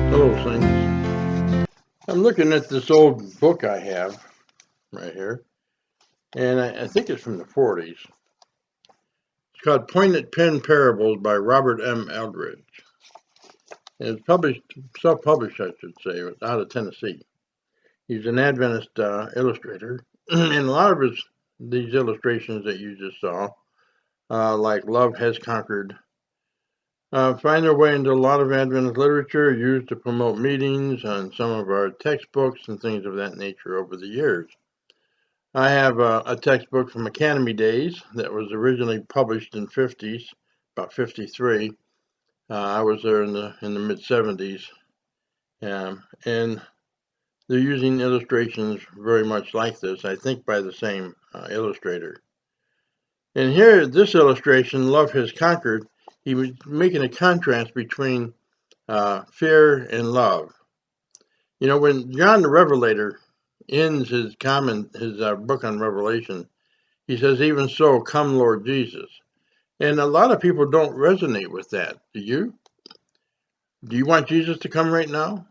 Hello, Saints. I'm looking at this old book I have right here, and I think it's from the 40s. It's called Poignant Pen Parables by Robert M. Eldridge. It's published, self-published, I should say, out of Tennessee. He's an Adventist illustrator, and a lot of these illustrations that you just saw, like Love Has Conquered, find their way into a lot of Adventist literature used to promote meetings and some of our textbooks and things of that nature over the years. I have a textbook from Academy Days that was originally published in 50s, about 53. I was there in the mid 70s, and they're using illustrations very much like this, I think by the same illustrator. And here, this illustration, Love Has Conquered, he was making a contrast between fear and love. You know, when John the Revelator ends his book on Revelation, he says, "Even so, come, Lord Jesus." And a lot of people don't resonate with that. Do you? Do you want Jesus to come right now?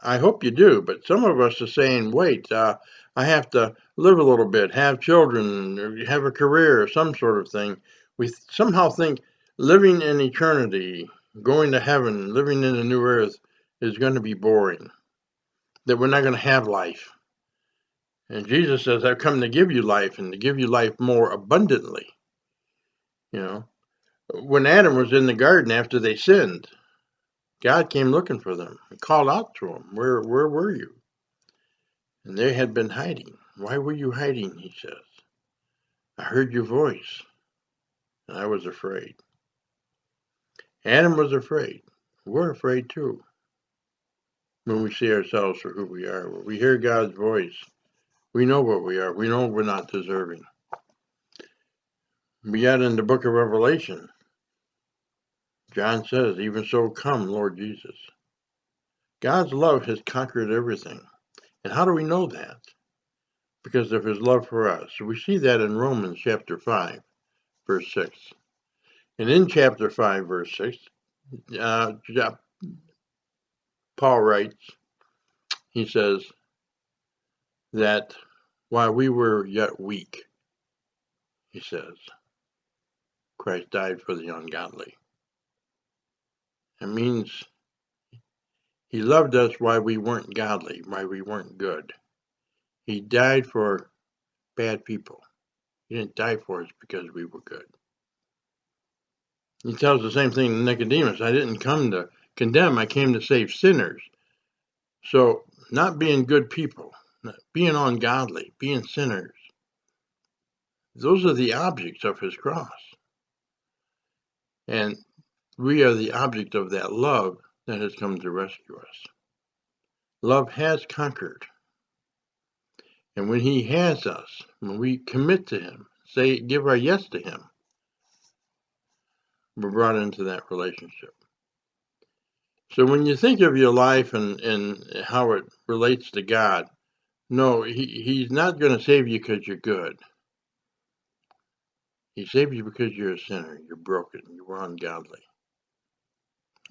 I hope you do, but some of us are saying, wait, I have to live a little bit, have children, or have a career, or some sort of thing. We somehow think living in eternity, going to heaven, living in a new earth is going to be boring, that we're not going to have life. And Jesus says, I've come to give you life and to give you life more abundantly. You know, when Adam was in the garden after they sinned, God came looking for them and called out to them, where were you? And they had been hiding. Why were you hiding? He says. I heard your voice, and I was afraid. Adam was afraid. We're afraid too when we see ourselves for who we are. When we hear God's voice, we know what we are. We know we're not deserving. But yet in the book of Revelation, John says, even so come, Lord Jesus. God's love has conquered everything. And how do we know that? Because of his love for us. So we see that in Romans chapter 5, verse 6. And in chapter 5, verse 6, uh, Paul writes, he says that while we were yet weak, he says, Christ died for the ungodly. It means he loved us while we weren't godly, while we weren't good. He died for bad people. He didn't die for us because we were good. He tells the same thing to Nicodemus. I didn't come to condemn, I came to save sinners. So not being good people, not being ungodly, being sinners, those are the objects of his cross. And we are the object of that love that has come to rescue us. Love has conquered. And when he has us, when we commit to him, give our yes to him, we're brought into that relationship. So when you think of your life and how it relates to God, no, he's not going to save you because you're good. He saved you because you're a sinner, you're broken, you were ungodly.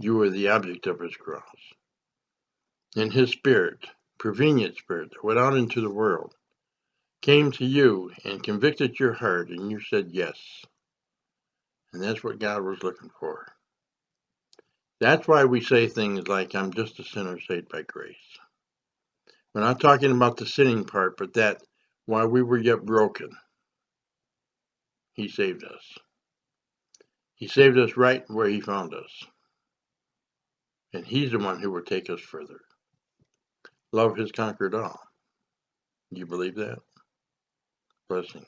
You were the object of his cross. And his spirit, prevenient spirit, that went out into the world, came to you and convicted your heart, and you said yes. And that's what God was looking for. That's why we say things like, I'm just a sinner saved by grace. We're not talking about the sinning part, but that while we were yet broken, he saved us. He saved us right where he found us. And he's the one who will take us further. Love has conquered all. Do you believe that? Blessings.